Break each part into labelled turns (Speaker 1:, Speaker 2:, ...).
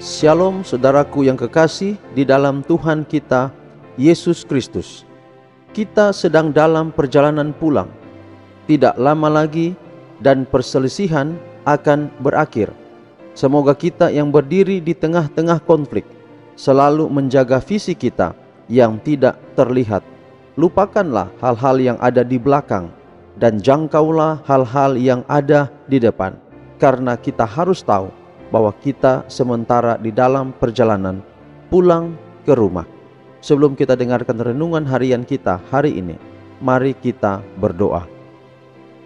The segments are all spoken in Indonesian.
Speaker 1: Shalom saudaraku yang kekasih di dalam Tuhan kita, Yesus Kristus. Kita sedang dalam perjalanan pulang. Tidak lama lagi dan perselisihan akan berakhir. Semoga kita yang berdiri di tengah-tengah konflik selalu menjaga visi kita yang tidak terlihat. Lupakanlah hal-hal yang ada di belakang dan jangkaulah hal-hal yang ada di depan. Karena kita harus tahu bahwa kita sementara di dalam perjalanan pulang ke rumah. Sebelum kita dengarkan renungan harian kita hari ini, mari kita berdoa.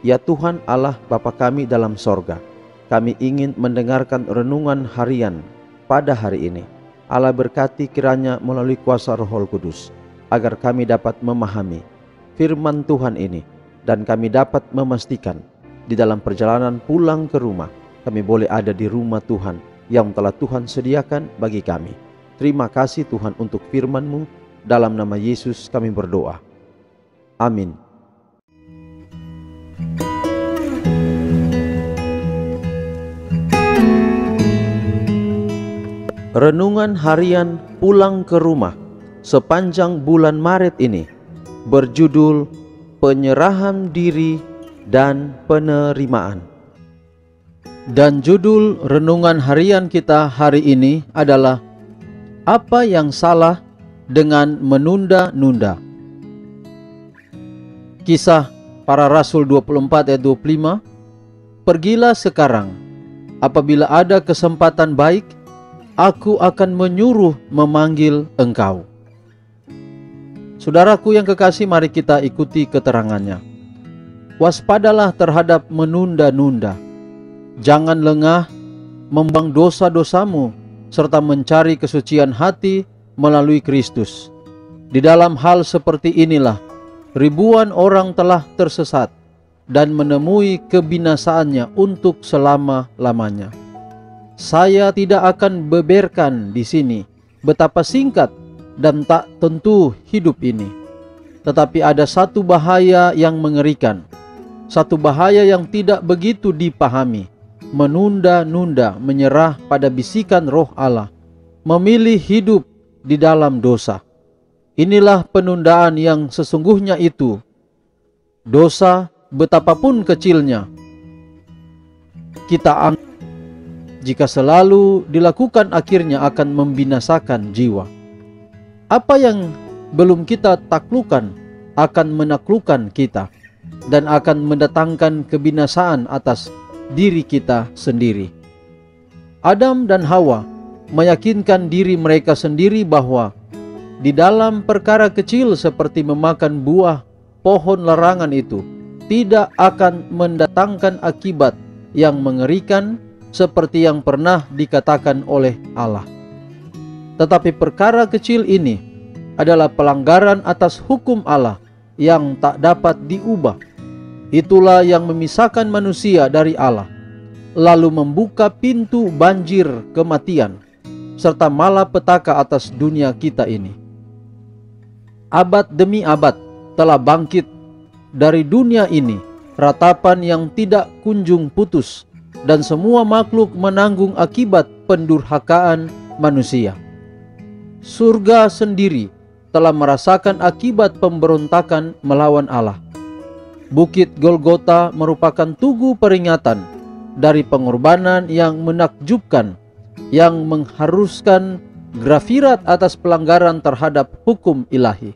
Speaker 1: Ya Tuhan Allah Bapa kami dalam sorga, kami ingin mendengarkan renungan harian pada hari ini. Allah berkati kiranya melalui kuasa Roh Kudus, agar kami dapat memahami firman Tuhan ini, dan kami dapat memastikan di dalam perjalanan pulang ke rumah, kami boleh ada di rumah Tuhan yang telah Tuhan sediakan bagi kami. Terima kasih Tuhan untuk firman-Mu. Dalam nama Yesus kami berdoa. Amin. Renungan harian pulang ke rumah sepanjang bulan Maret ini berjudul Penyerahan Diri dan Penerimaan. Dan judul renungan harian kita hari ini adalah apa yang salah dengan menunda-nunda. Kisah Para Rasul 24 ayat 25. Pergilah sekarang, apabila ada kesempatan baik, aku akan menyuruh memanggil engkau. Saudaraku yang kekasih, mari kita ikuti keterangannya. Waspadalah terhadap menunda-nunda. Jangan lengah membuang dosa-dosamu serta mencari kesucian hati melalui Kristus. Di dalam hal seperti inilah ribuan orang telah tersesat dan menemui kebinasaannya untuk selama-lamanya. Saya tidak akan beberkan di sini betapa singkat dan tak tentu hidup ini. Tetapi ada satu bahaya yang mengerikan, satu bahaya yang tidak begitu dipahami. Menunda-nunda menyerah pada bisikan Roh Allah, memilih hidup di dalam dosa. Inilah penundaan yang sesungguhnya itu. Dosa betapapun kecilnya, kita anggap jika selalu dilakukan akhirnya akan membinasakan jiwa. Apa yang belum kita taklukkan akan menaklukkan kita dan akan mendatangkan kebinasaan atas diri kita sendiri. Adam dan Hawa meyakinkan diri mereka sendiri bahwa di dalam perkara kecil seperti memakan buah pohon larangan itu tidak akan mendatangkan akibat yang mengerikan seperti yang pernah dikatakan oleh Allah. Tetapi perkara kecil ini adalah pelanggaran atas hukum Allah yang tak dapat diubah. Itulah yang memisahkan manusia dari Allah, lalu membuka pintu banjir kematian, serta malapetaka atas dunia kita ini. Abad demi abad telah bangkit dari dunia ini ratapan yang tidak kunjung putus, dan semua makhluk menanggung akibat pendurhakaan manusia. Surga sendiri telah merasakan akibat pemberontakan melawan Allah. Bukit Golgota merupakan tugu peringatan dari pengorbanan yang menakjubkan, yang mengharuskan grafirat atas pelanggaran terhadap hukum ilahi.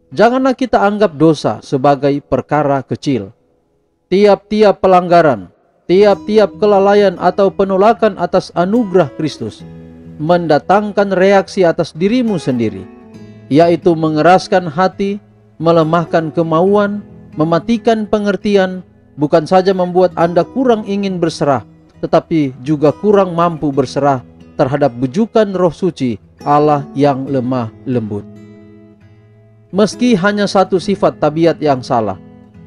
Speaker 1: Janganlah kita anggap dosa sebagai perkara kecil. Tiap-tiap pelanggaran, tiap-tiap kelalaian atau penolakan atas anugerah Kristus mendatangkan reaksi atas dirimu sendiri, yaitu mengeraskan hati, melemahkan kemauan, mematikan pengertian, bukan saja membuat Anda kurang ingin berserah, tetapi juga kurang mampu berserah terhadap bujukan Roh Suci Allah yang lemah lembut. Meski hanya satu sifat tabiat yang salah,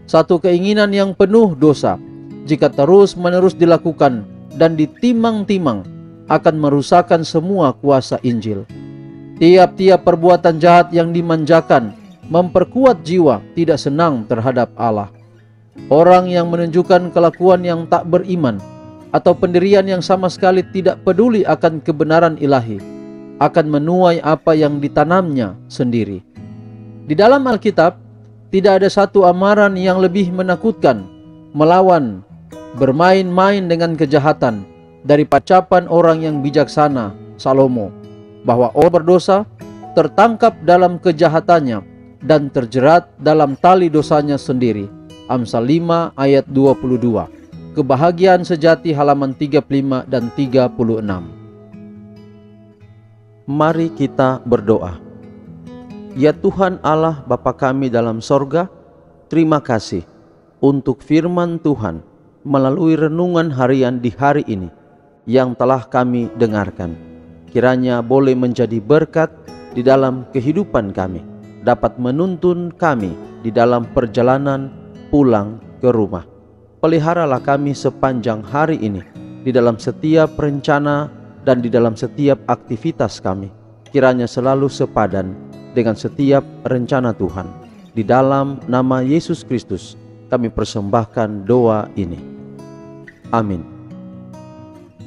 Speaker 1: satu keinginan yang penuh dosa, jika terus-menerus dilakukan dan ditimang-timang, akan merusakkan semua kuasa Injil. Tiap-tiap perbuatan jahat yang dimanjakan memperkuat jiwa tidak senang terhadap Allah. Orang yang menunjukkan kelakuan yang tak beriman atau pendirian yang sama sekali tidak peduli akan kebenaran ilahi, akan menuai apa yang ditanamnya sendiri. Di dalam Alkitab, tidak ada satu amaran yang lebih menakutkan melawan bermain-main dengan kejahatan dari ucapan orang yang bijaksana, Salomo, bahwa orang berdosa tertangkap dalam kejahatannya dan terjerat dalam tali dosanya sendiri. Amsal 5 ayat 22. Kebahagiaan sejati halaman 35 dan 36. Mari kita berdoa. Ya Tuhan Allah Bapa kami dalam sorga, terima kasih untuk firman Tuhan melalui renungan harian di hari ini yang telah kami dengarkan. Kiranya boleh menjadi berkat di dalam kehidupan kami, dapat menuntun kami di dalam perjalanan pulang ke rumah. Peliharalah kami sepanjang hari ini, di dalam setiap rencana dan di dalam setiap aktivitas kami. Kiranya selalu sepadan dengan setiap rencana Tuhan. Di dalam nama Yesus Kristus kami persembahkan doa ini. Amin.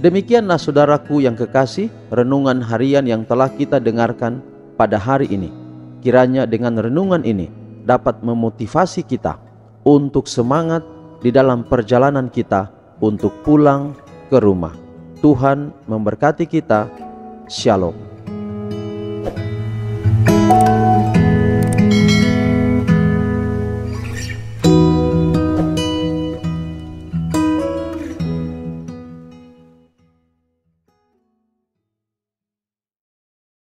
Speaker 1: Demikianlah saudaraku yang kekasih, renungan harian yang telah kita dengarkan pada hari ini. Kiranya dengan renungan ini dapat memotivasi kita untuk semangat di dalam perjalanan kita untuk pulang ke rumah. Tuhan memberkati kita. Shalom.